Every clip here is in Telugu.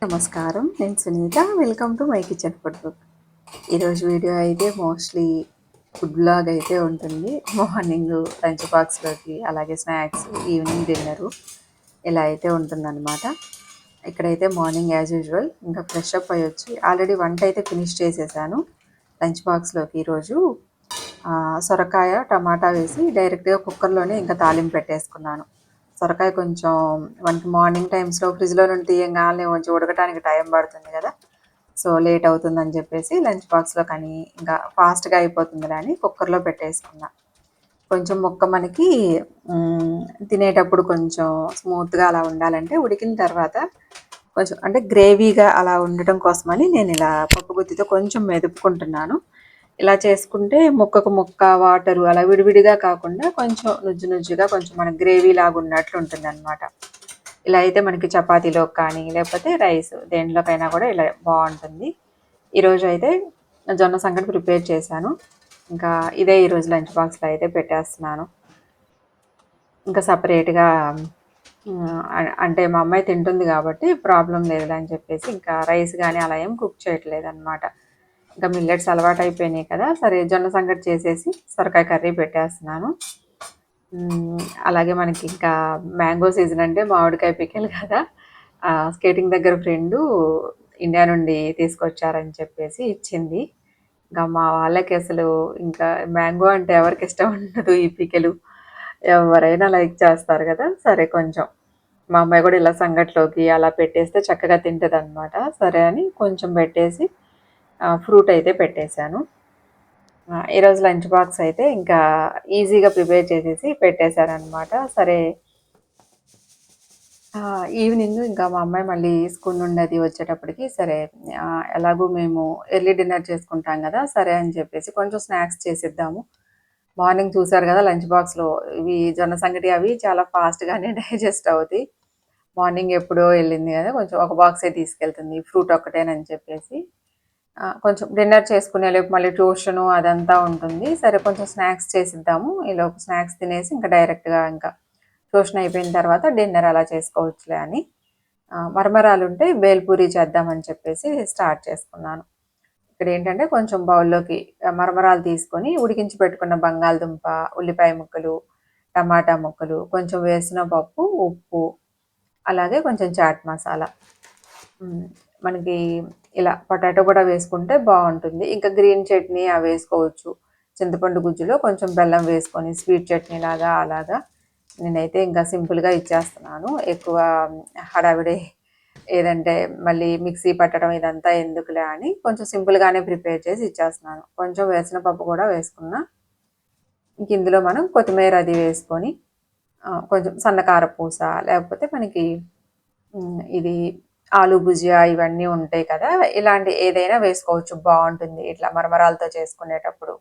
నమస్కారం, నేను Sunitha. Welcome to my kitchen food book. ఈరోజు వీడియో అయితే మోస్ట్లీ ఫుడ్ బ్లాగ్ అయితే ఉంటుంది. మార్నింగ్ లంచ్ బాక్స్లోకి, అలాగే స్నాక్స్, ఈవినింగ్ డిన్నరు ఇలా అయితే ఉంటుందన్నమాట. ఇక్కడైతే మార్నింగ్ యాజ్ యూజువల్ ఇంకా ఫ్రెష్ అప్ అయ్యి వచ్చి ఆల్రెడీ వంట అయితే ఫినిష్ చేసేసాను. లంచ్ బాక్స్లోకి ఈరోజు సొరకాయ టమాటా వేసి డైరెక్ట్గా కుక్కర్లోనే ఇంకా తాలింపు పెట్టేసుకున్నాను. సొరకాయ కొంచెం మనకి మార్నింగ్ టైమ్స్లో ఫ్రిడ్జ్లో నుండి తీయంగానే కొంచెం ఉడకటానికి టైం పడుతుంది కదా, సో లేట్ అవుతుందని చెప్పేసి లంచ్ బాక్స్లో కానీ ఇంకా ఫాస్ట్గా అయిపోతుందిలే అని కుక్కర్లో పెట్టేసుకున్నా. కొంచెం ముక్క మనకి తినేటప్పుడు కొంచెం స్మూత్గా అలా ఉండాలంటే ఉడికిన తర్వాత కొంచెం అంటే గ్రేవీగా అలా ఉండటం కోసమని నేను ఇలా పప్పు గుత్తితో కొంచెం మెదుపుకుంటున్నాను. ఇలా చేసుకుంటే ముక్కకు ముక్క వాటరు అలా విడివిడిగా కాకుండా కొంచెం నుజ్జు నుజ్జుగా కొంచెం మన గ్రేవీ లాగా ఉన్నట్లు ఉంటుంది అనమాట. ఇలా అయితే మనకి చపాతీలో కానీ లేకపోతే రైస్ దేంట్లోకైనా కూడా ఇలా బాగుంటుంది. ఈరోజు అయితే జొన్న సంగటి ప్రిపేర్ చేశాను. ఇంకా ఇదే ఈరోజు లంచ్ బాక్స్లో అయితే పెట్టేస్తున్నాను. ఇంకా సపరేట్గా అంటే మా అమ్మాయి తింటుంది కాబట్టి ప్రాబ్లం లేదులే అని చెప్పేసి ఇంకా రైస్ కానీ అలా ఏం కుక్ చేయట్లేదు అనమాట. ఇంకా మిల్లెట్స్ అలవాటు అయిపోయినాయి కదా, సరే జొన్న సంగటి చేసేసి సొరకాయ కర్రీ పెట్టేస్తున్నాను. అలాగే మనకి ఇంకా మ్యాంగో సీజన్ అంటే మామిడికాయ పికిల్ కదా, స్కేటింగ్ దగ్గర ఫ్రెండు ఇండియా నుండి తీసుకొచ్చారని చెప్పేసి ఇచ్చింది. ఇంకా మా వాళ్ళకి అసలు ఇంకా మ్యాంగో అంటే ఎవరికి ఇష్టం ఉండదు, ఈ పికిలు ఎవరైనా లైక్ చేస్తారు కదా. సరే కొంచెం మా అమ్మాయి కూడా ఇలా సంగట్లోకి అలా పెట్టేస్తే చక్కగా తింటుంది అనమాట. సరే అని కొంచెం పెట్టేసి ఫ్రూట్ అయితే పెట్టేశాను. ఈరోజు లంచ్ బాక్స్ అయితే ఇంకా ఈజీగా ప్రిపేర్ చేసేసి పెట్టేశారనమాట. సరే ఈవినింగ్ ఇంకా మా అమ్మాయి మళ్ళీ స్కూల్ నుండి అది వచ్చేటప్పటికి సరే ఎలాగో మేము ఎర్లీ డిన్నర్ చేసుకుంటాం కదా, సరే అని చెప్పేసి కొంచెం స్నాక్స్ చేసిద్దాము. మార్నింగ్ చూసారు కదా లంచ్ బాక్స్లో ఇవి జొన్న సంగటి అవి చాలా ఫాస్ట్గానే డైజెస్ట్ అవుతాయి. మార్నింగ్ ఎప్పుడో వెళ్ళింది కదా, కొంచెం ఒక బాక్సే తీసుకెళ్తుంది, ఫ్రూట్ ఒక్కటేనని చెప్పేసి కొంచెం డిన్నర్ చేసుకునే లోపు మళ్ళీ ట్యూషను అదంతా ఉంటుంది. సరే కొంచెం స్నాక్స్ చేసిద్దాము, ఈలోపు స్నాక్స్ తినేసి ఇంకా డైరెక్ట్గా ఇంకా ట్యూషన్ అయిపోయిన తర్వాత డిన్నర్ అలా చేసుకోవచ్చులే అని మరమరాలు ఉంటే బేల్పూరి చేద్దామని చెప్పేసి స్టార్ట్ చేసుకున్నాను. ఇక్కడ ఏంటంటే కొంచెం బౌల్లోకి మరమరాలు తీసుకొని ఉడికించి పెట్టుకున్న బంగాళదుంప, ఉల్లిపాయ ముక్కలు, టమాటా ముక్కలు, కొంచెం వేసిన పప్పు, ఉప్పు, అలాగే కొంచెం చాట్ మసాలా, మనకి ఇలా పొటాటో కూడా వేసుకుంటే బాగుంటుంది. ఇంకా గ్రీన్ చట్నీ అవి వేసుకోవచ్చు. చింతపండు గుజ్జులో కొంచెం బెల్లం వేసుకొని స్వీట్ చట్నీ లాగా అలాగా నేనైతే ఇంకా సింపుల్గా ఇచ్చేస్తున్నాను. ఎక్కువ హడావిడి ఏదంటే మళ్ళీ మిక్సీ పట్టడం ఇదంతా ఎందుకులే అని కొంచెం సింపుల్గానే ప్రిపేర్ చేసి ఇచ్చేస్తున్నాను. కొంచెం వేసిన పప్పు కూడా వేసుకున్నా. ఇంక ఇందులో మనం కొత్తిమీర అది వేసుకొని కొంచెం సన్నకార పూస లేకపోతే మనకి ఇది ఆలు భుజియా ఇవన్నీ ఉంటాయి కదా, ఇలాంటి ఏదైనా వేసుకోవచ్చు, బాగుంటుంది ఇట్లా మరమరాలతో చేసుకునేటప్పుడు.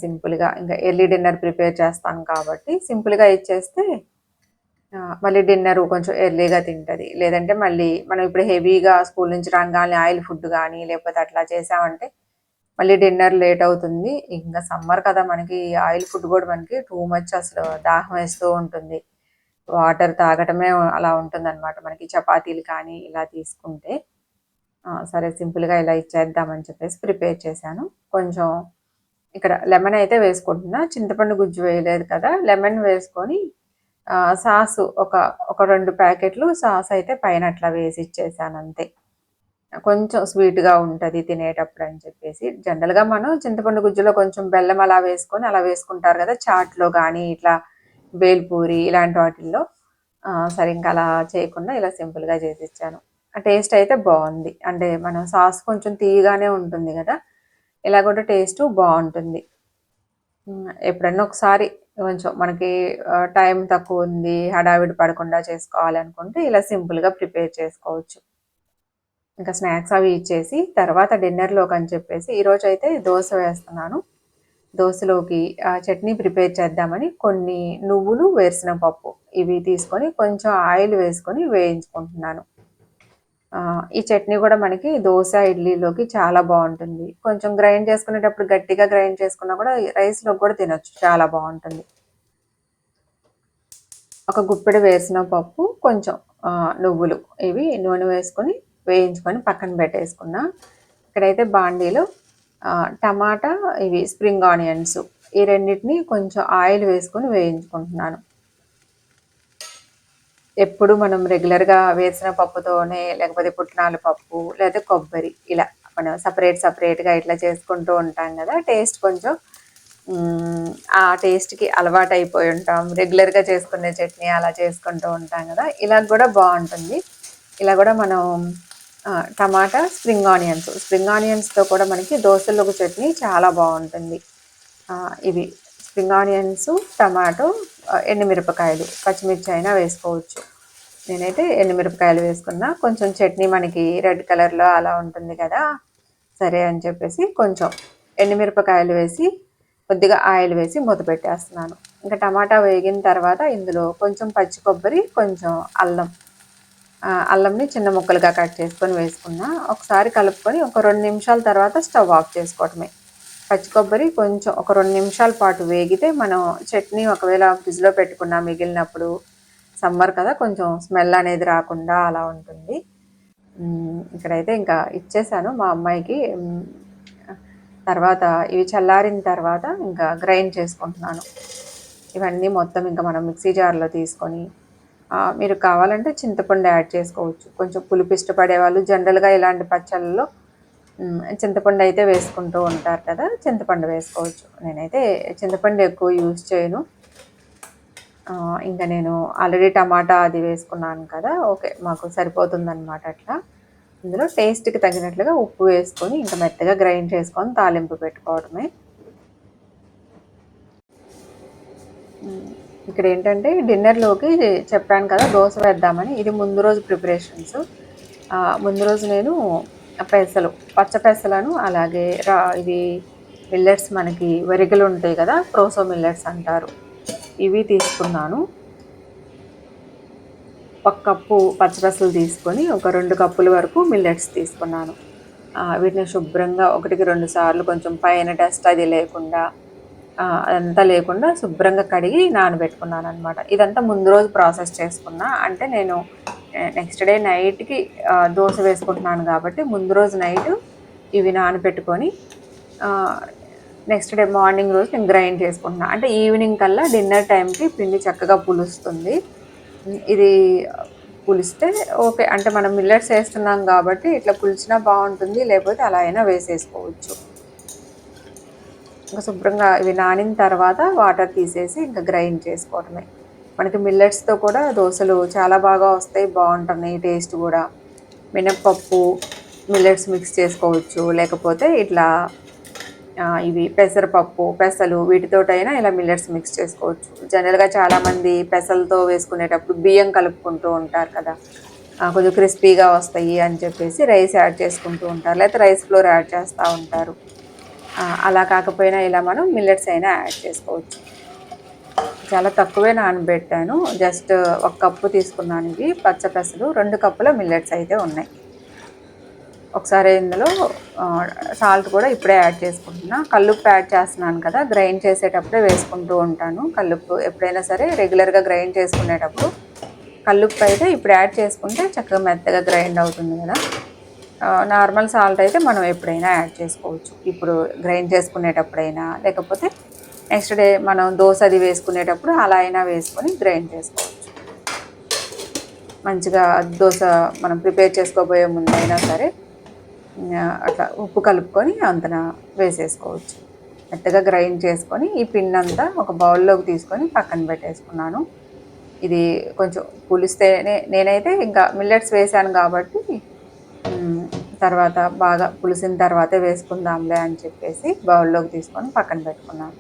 సింపుల్గా ఇంకా ఎర్లీ డిన్నర్ ప్రిపేర్ చేస్తాను కాబట్టి సింపుల్గా ఇచ్చేస్తే మళ్ళీ డిన్నర్ కొంచెం ఎర్లీగా తింటుంది. లేదంటే మళ్ళీ మనం ఇప్పుడు హెవీగా స్కూల్ నుంచి రాగానే ఆయిల్ ఫుడ్ కానీ లేకపోతే అట్లా చేసామంటే మళ్ళీ డిన్నర్ లేట్ అవుతుంది. ఇంకా సమ్మర్ కదా, మనకి ఆయిల్ ఫుడ్ కూడా మనకి టూ మచ్, అసలు దాహం వేస్తూ ఉంటుంది. వాటర్ తాగటమే అలా ఉంటుందన్నమాట మనకి చపాతీలు కానీ ఇలా తీసుకుంటే. సరే సింపుల్గా ఇలా ఇచ్చేద్దామని చెప్పేసి ప్రిపేర్ చేశాను. కొంచెం ఇక్కడ లెమన్ అయితే వేసుకుంటున్నా, చింతపండు గుజ్జు వేయలేదు కదా, లెమన్ వేసుకొని సాసు ఒక 2 ప్యాకెట్లు సాస్ అయితే పైన అట్లా వేసి ఇచ్చేసాను అంతే. కొంచెం స్వీట్గా ఉంటుంది తినేటప్పుడు అని చెప్పేసి. జనరల్గా మనం చింతపండు గుజ్జులో కొంచెం బెల్లం అలా వేసుకొని అలా వేసుకుంటారు కదా చాట్లో కానీ ఇట్లా బేల్పూరి ఇలాంటి వాటిల్లో. సరే ఇంకా అలా చేయకుండా ఇలా సింపుల్గా చేసి ఇచ్చాను. టేస్ట్ అయితే బాగుంది. అంటే మనం సాస్ కొంచెం తీయగానే ఉంటుంది కదా, ఇలా కూడా టేస్ట్ బాగుంటుంది. ఎప్పుడన్నా ఒకసారి కొంచెం మనకి టైం తక్కువ ఉంది, హడావిడి పడకుండా చేసుకోవాలి అనుకుంటే ఇలా సింపుల్గా ప్రిపేర్ చేసుకోవచ్చు. ఇంకా స్నాక్స్ అవి ఇచ్చేసి తర్వాత డిన్నర్లోకి అని చెప్పేసి ఈరోజు అయితే దోశ వేస్తున్నాను. దోశలోకి చట్నీ ప్రిపేర్ చేద్దామని కొన్ని నువ్వులు, వేరుశనగపప్పు ఇవి తీసుకొని కొంచెం ఆయిల్ వేసుకొని వేయించుకుంటున్నాను. ఈ చట్నీ కూడా మనకి దోశ, ఇడ్లీలోకి చాలా బాగుంటుంది. కొంచెం గ్రైండ్ చేసుకునేటప్పుడు గట్టిగా గ్రైండ్ చేసుకున్నా కూడా రైస్లోకి కూడా తినొచ్చు, చాలా బాగుంటుంది. ఒక గుప్పెడు వేరుశనగపప్పు, కొంచెం నువ్వులు ఇవి నూనె వేసుకొని వేయించుకొని పక్కన పెట్టేసుకున్నా. ఇక్కడైతే బాండీలో టమాటా, ఇవి స్ప్రింగ్ ఆనియన్స్ ఈ రెండింటిని కొంచెం ఆయిల్ వేసుకొని వేయించుకుంటున్నాను. ఎప్పుడు మనం రెగ్యులర్గా వేసిన పప్పుతోనే, లేకపోతే పుట్నాల పప్పు లేదా కొబ్బరి ఇలా మనం సపరేట్గా ఇట్లా చేసుకుంటూ ఉంటాం కదా. టేస్ట్ కొంచెం ఆ టేస్ట్కి అలవాటు అయిపోయి ఉంటాం. రెగ్యులర్గా చేసుకునే చట్నీ అలా చేసుకుంటూ ఉంటాం కదా. ఇలా కూడా బాగుంటుంది. ఇలా కూడా మనం టమాటా, స్ప్రింగ్ ఆనియన్స్తో కూడా మనకి దోశలకు చట్నీ చాలా బాగుంటుంది. ఇవి స్ప్రింగ్ ఆనియన్స్, టమాటో, ఎండుమిరపకాయలు, పచ్చిమిర్చి అయినా వేసుకోవచ్చు. నేనైతే ఎండుమిరపకాయలు వేసుకున్నా. కొంచెం చట్నీ మనకి రెడ్ కలర్లో అలా ఉంటుంది కదా, సరే అని చెప్పేసి కొంచెం ఎండుమిరపకాయలు వేసి కొద్దిగా ఆయిల్ వేసి మూత పెట్టేస్తున్నాను. ఇంకా టమాటా వేగిన తర్వాత ఇందులో కొంచెం పచ్చి కొబ్బరి, కొంచెం అల్లంని చిన్న ముక్కలుగా కట్ చేసుకొని వేసుకున్నా. ఒకసారి కలుపుకొని ఒక 2 నిమిషాల తర్వాత స్టవ్ ఆఫ్ చేసుకోవటమే. పచ్చి కొబ్బరి కొంచెం ఒక 2 నిమిషాల పాటు వేగితే మనం చట్నీ ఒకవేళ ఫ్రిడ్జ్లో పెట్టుకున్నా మిగిలినప్పుడు, సమ్మర్ కదా కొంచెం స్మెల్ అనేది రాకుండా అలా ఉంటుంది. ఇక్కడైతే ఇంకా ఇచ్చేసాను మా అమ్మాయికి. తర్వాత ఇవి చల్లారిన తర్వాత ఇంకా గ్రైండ్ చేసుకుంటున్నాను. ఇవన్నీ మొత్తం ఇంకా మనం మిక్సీ జార్లో తీసుకొని, మీరు కావాలంటే చింతపండు యాడ్ చేసుకోవచ్చు. కొంచెం పులుపు ఇష్టపడే వాళ్ళు జనరల్గా ఇలాంటి పచ్చళ్ళలో చింతపండు అయితే వేసుకుంటూ ఉంటారు కదా, చింతపండు వేసుకోవచ్చు. నేనైతే చింతపండు ఎక్కువ యూజ్ చేయను. ఇంకా నేను ఆల్రెడీ టమాటా అది వేసుకున్నాను కదా, ఓకే మాకు సరిపోతుందన్నమాట. అట్లా ఇందులో టేస్ట్కి తగినట్లుగా ఉప్పు వేసుకొని ఇంకా మెత్తగా గ్రైండ్ చేసుకొని తాలింపు పెట్టుకోవడమే. ఇక్కడ ఏంటంటే డిన్నర్లోకి చెప్పాను కదా దోశ వేద్దామని. ఇది ముందు రోజు ప్రిపరేషన్స్. ముందు రోజు నేను పచ్చ పెసలను, అలాగే ఇవి మిల్లెట్స్, మనకి వరిగలు ఉంటాయి కదా, ప్రోసో మిల్లెట్స్ అంటారు, ఇవి తీసుకున్నాను. 1 కప్పు పచ్చిపెసలు తీసుకొని ఒక 2 కప్పుల వరకు మిల్లెట్స్ తీసుకున్నాను. వీటిని శుభ్రంగా 1కి 2 సార్లు కొంచెం పైన డస్ట్ అది లేకుండా, అదంతా లేకుండా శుభ్రంగా కడిగి నానబెట్టుకున్నాను అనమాట. ఇదంతా ముందు రోజు ప్రాసెస్ చేసుకున్నా. అంటే నేను నెక్స్ట్ డే నైట్కి దోశ వేసుకుంటున్నాను కాబట్టి ముందు రోజు నైట్ ఇవి నానబెట్టుకొని నెక్స్ట్ డే మార్నింగ్ రోజు నేను గ్రైండ్ చేసుకుంటున్నాను. అంటే ఈవినింగ్ కల్లా డిన్నర్ టైంకి పిండి చక్కగా పులుస్తుంది. ఇది పులిస్తే ఓకే, అంటే మనం మిల్లెట్స్ వేస్తున్నాం కాబట్టి ఇట్లా పులిచినా బాగుంటుంది, లేకపోతే అలా అయినా వేసేసుకోవచ్చు. ఇంకా శుభ్రంగా ఇవి నానిన తర్వాత వాటర్ తీసేసి ఇంకా గ్రైండ్ చేసుకోవటమే. మనకి మిల్లెట్స్తో కూడా దోశలు చాలా బాగా వస్తాయి, బాగుంటున్నాయి టేస్ట్ కూడా. మినప్పప్పు, మిల్లెట్స్ మిక్స్ చేసుకోవచ్చు, లేకపోతే ఇట్లా ఇవి పెసరపప్పు, పెసలు వీటితోటైనా ఇలా మిల్లెట్స్ మిక్స్ చేసుకోవచ్చు. జనరల్గా చాలామంది పెసలతో వేసుకునేటప్పుడు బియ్యం కలుపుకుంటూ ఉంటారు కదా, కొంచెం క్రిస్పీగా వస్తాయి అని చెప్పేసి రైస్ యాడ్ చేసుకుంటూ ఉంటారు, లేకపోతే రైస్ ఫ్లోర్ యాడ్ చేస్తూ ఉంటారు. అలా కాకపోయినా ఇలా మనం మిల్లెట్స్ అయినా యాడ్ చేసుకోవచ్చు. చాలా తక్కువే నానబెట్టాను, జస్ట్ 1 కప్పు తీసుకున్నాను. ఇవి పచ్చ పెసలు, 2 కప్పుల మిల్లెట్స్ అయితే ఉన్నాయి. ఒకసారి ఇందులో సాల్ట్ కూడా ఇప్పుడే యాడ్ చేసుకుంటున్నా. కల్లుప్పు యాడ్ చేస్తున్నాను కదా, గ్రైండ్ చేసేటప్పుడే వేసుకుంటూ ఉంటాను కల్లుప్పు. ఎప్పుడైనా సరే రెగ్యులర్గా గ్రైండ్ చేసుకునేటప్పుడు కల్లుప్పు అయితే ఇప్పుడు యాడ్ చేసుకుంటే చక్కగా మెత్తగా గ్రైండ్ అవుతుంది కదా. నార్మల్ సాల్ట్ అయితే మనం ఎప్పుడైనా యాడ్ చేసుకోవచ్చు, ఇప్పుడు గ్రైండ్ చేసుకునేటప్పుడైనా, లేకపోతే నెక్స్ట్ డే మనం దోశ అది వేసుకునేటప్పుడు అలా అయినా వేసుకొని గ్రైండ్ చేసుకోవచ్చు. మంచిగా దోశ మనం ప్రిపేర్ చేసుకోబోయే ముందైనా సరే అట్లా ఉప్పు కలుపుకొని అంతన వేసేసుకోవచ్చు. మెత్తగా గ్రైండ్ చేసుకొని ఈ పిండి అంతా ఒక బౌల్లోకి తీసుకొని పక్కన పెట్టేసుకున్నాను. ఇది కొంచెం పులిస్తేనే, నేనైతే ఇంకా మిల్లెట్స్ వేసాను కాబట్టి తర్వాత బాగా పులిసిన తర్వాతే వేసుకుందాంలే అని చెప్పేసి బౌల్లోకి తీసుకొని పక్కన పెట్టుకున్నాను.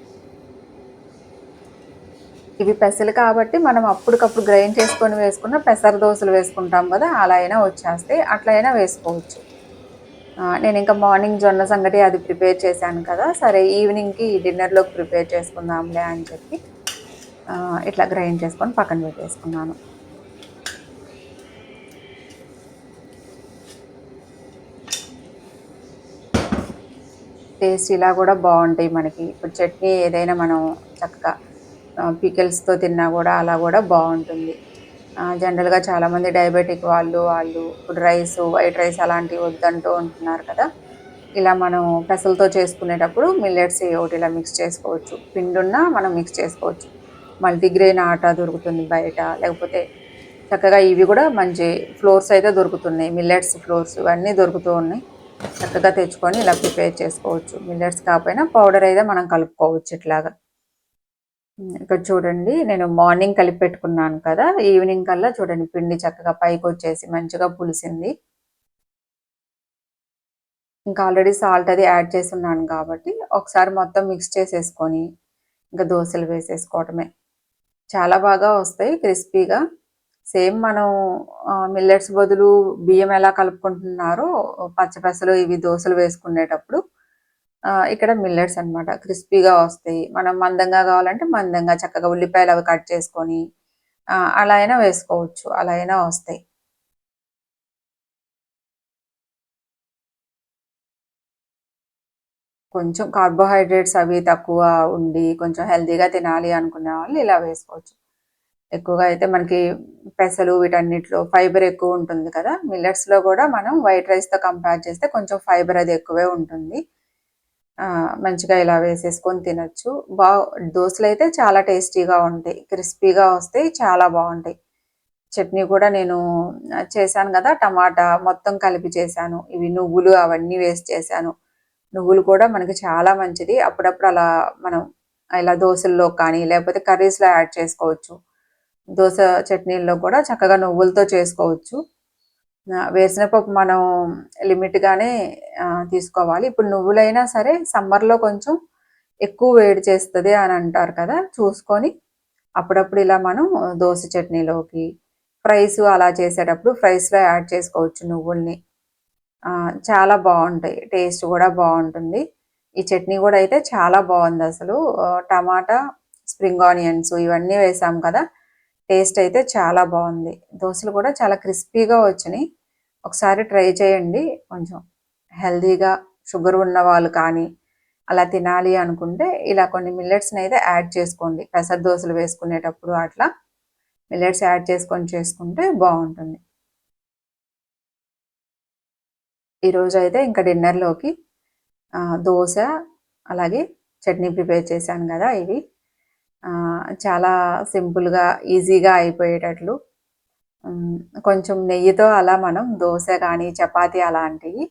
ఇవి పెసలు కాబట్టి మనం అప్పటికప్పుడు గ్రైండ్ చేసుకొని వేసుకున్న పెసర దోశలు వేసుకుంటాం కదా, అలా అయినా వచ్చేస్తాయి, అట్లా అయినా వేసుకోవచ్చు. నేను ఇంకా మార్నింగ్ జొన్న సంగటి అది ప్రిపేర్ చేశాను కదా, సరే ఈవినింగ్కి డిన్నర్లోకి ప్రిపేర్ చేసుకుందాంలే అని చెప్పి ఇట్లా గ్రైండ్ చేసుకొని పక్కన పెట్టేసుకున్నాను. టేస్ట్ ఇలా కూడా బాగుంటాయి మనకి. ఇప్పుడు చట్నీ ఏదైనా మనం చక్కగా పికిల్స్తో తిన్నా కూడా అలా కూడా బాగుంటుంది. జనరల్‌గా చాలామంది డయాబెటిక్ వాళ్ళు ఇప్పుడు వైట్ రైస్ అలాంటివి వద్దంటూ ఉంటున్నారు కదా! ఇలా మనం పెసలతో చేసుకునేటప్పుడు మిల్లెట్స్ ఏయో ఒకటి ఇలా మిక్స్ చేసుకోవచ్చు. పిండున్నా మనం మిక్స్ చేసుకోవచ్చు. మల్టీగ్రెయిన్ ఆటా దొరుకుతుంది బయట. లేకపోతే చక్కగా ఇవి గూడా మంచి ఫ్లోర్స్ అయితే దొరుకుతున్నాయి. మిల్లెట్స్ ఫ్లోర్స్ ఇవన్నీ దొరుకుతూ ఉన్నాయి. చక్కగా తెచ్చుకొని ఇలా ప్రిపేర్ చేసుకోవచ్చు. మిల్లెట్స్ కాపోయినా పౌడర్ అయితే మనం కలుపుకోవచ్చు ఇట్లాగా. ఇక్కడ చూడండి నేను మార్నింగ్ కలిపి పెట్టుకున్నాను కదా! ఈవినింగ్ కల్లా చూడండి పిండి చక్కగా పైకొచ్చేసి మంచిగా పులిసింది. ఇంకా ఆల్రెడీ సాల్ట్ అది యాడ్ చేసున్నాను కాబట్టి ఒకసారి మొత్తం మిక్స్ చేసేసుకొని ఇంకా దోసలు వేసేసుకోవటమే. చాలా బాగా వస్తాయి క్రిస్పీగా. సేమ్ మనం మిల్లెట్స్ బదులు బియ్యం ఎలా కలుపుకుంటున్నారో పచ్చపెసలు ఇవి దోసలు వేసుకునేటప్పుడు ఇక్కడ మిల్లెట్స్ అనమాట. క్రిస్పీగా వస్తాయి. మనం మందంగా కావాలంటే మందంగా చక్కగా ఉల్లిపాయలు అవి కట్ చేసుకొని అలా అయినా వేసుకోవచ్చు. అలా అయినా వస్తాయి. కొంచెం కార్బోహైడ్రేట్స్ అవి తక్కువ ఉండి కొంచెం హెల్తీగా తినాలి అనుకునే వాళ్ళు ఇలా వేసుకోవచ్చు. ఎక్కువగా అయితే మనకి పెసలు వీటన్నిటిలో ఫైబర్ ఎక్కువ ఉంటుంది కదా! మిల్లెట్స్‌లో కూడా మనం వైట్ రైస్‌తో కంపేర్ చేస్తే కొంచెం ఫైబర్ అది ఎక్కువే ఉంటుంది. మంచిగా ఇలా వేసేసుకొని తినొచ్చు. దోసలైతే చాలా టేస్టీగా ఉంటాయి. క్రిస్పీగా వస్తాయి. చాలా బావుంటాయి. చట్నీ కూడా నేను చేశాను గదా! టమాటా మొత్తం కలిపి చేశాను. ఇవి నువ్వులు అవన్నీ వేసి చేశాను. నువ్వులు కూడా మనకి చాలా మంచిది. అప్పుడప్పుడు అలా మనం ఇలా దోసల్లో కానీ, లేకపోతే కర్రీస్‌లో యాడ్ చేసుకోవచ్చు. దోస చట్నీల్లో కూడా చక్కగా నువ్వులతో చేసుకోవచ్చు. వేరుశనగపప్పు మనం లిమిట్‌గానే తీసుకోవాలి. ఇప్పుడు నువ్వులైనా సరే సమ్మర్‌లో కొంచెం ఎక్కువ వేడి చేస్తది అని అంటారు కదా! చూసుకొని అప్పుడప్పుడు ఇలా మనం దోస చట్నీలోకి, ఫ్రైస్ అలా చేసేటప్పుడు ఫ్రైస్‌లో యాడ్ చేసుకోవచ్చు నువ్వుల్ని. చాలా బావుంటాయి. టేస్ట్ గూడా బావుంటుంది. ఈ చట్నీ గూడా అయితే చాలా బావుందసలు. టమాటా, స్ప్రింగ్ ఆనియన్స్ ఇవన్నీ వేసాం కదా! టేస్ట్ అయితే చాలా బావుంది. దోసలు కూడా చాలా క్రిస్పీగా వచ్చినియి. ఒకసారి ట్రై చేయండి. కొంచెం హెల్తీగా షుగర్ ఉన్నవాళ్ళు కానీ, అలా తినాలి అనుకుంటే ఇలా కొన్ని మిల్లెట్స్‌నైతే యాడ్ చేసుకోండి. పెసర దోసలు వేసుకునేటప్పుడు అట్లా మిల్లెట్స్ యాడ్ చేసుకొని చేసుకుంటే బావుంటుంది. ఈరోజైతే ఇంకా డిన్నర్‌లోకి దోస, అలాగే చట్నీ ప్రిపేర్ చేశాను గదా! ఇవి. చాలా సింపుల్‌గా, ఈజీగా అయిపోయేటట్లు హ్మ్. కొంచెం నెయ్యితో అలా మనం దోస గానీ, చపాతీ అలాంటివి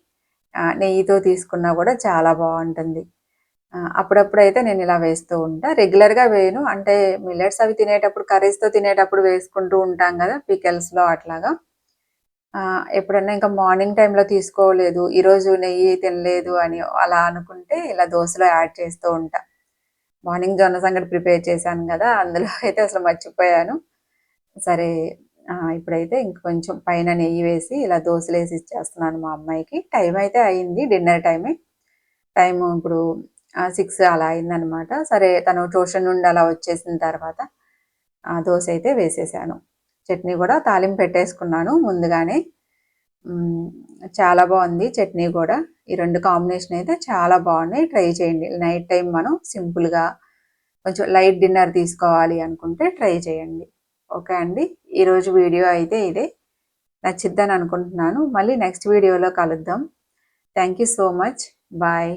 నెయ్యితో తీసుకున్నా గూడా చాలా బావుంటుంది. అప్పుడప్పుడైతే నేనిలా వేస్తూ ఉంటా. రెగ్యులర్‌గా వేయను. అంటే మిల్లెట్స్ అవి తినేటప్పుడు కర్రీస్‌తో తినేటప్పుడు వేసుకుంటూ ఉంటాం గదా! పికిల్స్‌లో అట్లాగా. ఎప్పుడన్నా ఇంకా మార్నింగ్ టైమ్‌లో తీసుకోలేదు, ఈరోజు నెయ్యి తినలేదు అని అలా అనుకుంటే ఇలా దోసలో యాడ్ చేస్తూ ఉంటా. మార్నింగ్ జొన్న సంగటి ప్రిపేర్ చేశాను గదా! అందులో అయితే అసలు మర్చిపోయాను. సరే ఇప్పుడైతే ఇంక కొంచెం పైన నెయ్యి వేసి ఇలా దోసలేసి ఇచ్చేస్తున్నాను మా అమ్మాయికి. టైం అయితే అయింది. డిన్నర్ టైమే. టైము ఇప్పుడు 6 అలా అయిందనమాట. సరే తను ట్యూషన్ నుండి అలా వచ్చేసిన తర్వాత దోస అయితే వేసేసాను. చట్నీ గూడా తాలింపు పెట్టేసుకున్నాను ముందుగానే. హ్మ్. చాలా బావుంది చట్నీ గూడా. ఈ 2 కాంబినేషన్ అయితే చాలా బావున్నాయి. ట్రై చేయండి. నైట్ టైమ్ మనం సింపుల్‌గా కొంచెం లైట్ డిన్నర్ తీసుకోవాలి అనుకుంటే ట్రై చేయండి. ఓకే అండి. ఈరోజు వీడియో అయితే ఇదే. నచ్చిద్దని అనుకుంటున్నాను. మళ్ళీ నెక్స్ట్ వీడియోలో కలుద్దాం. Thank you so much. Bye.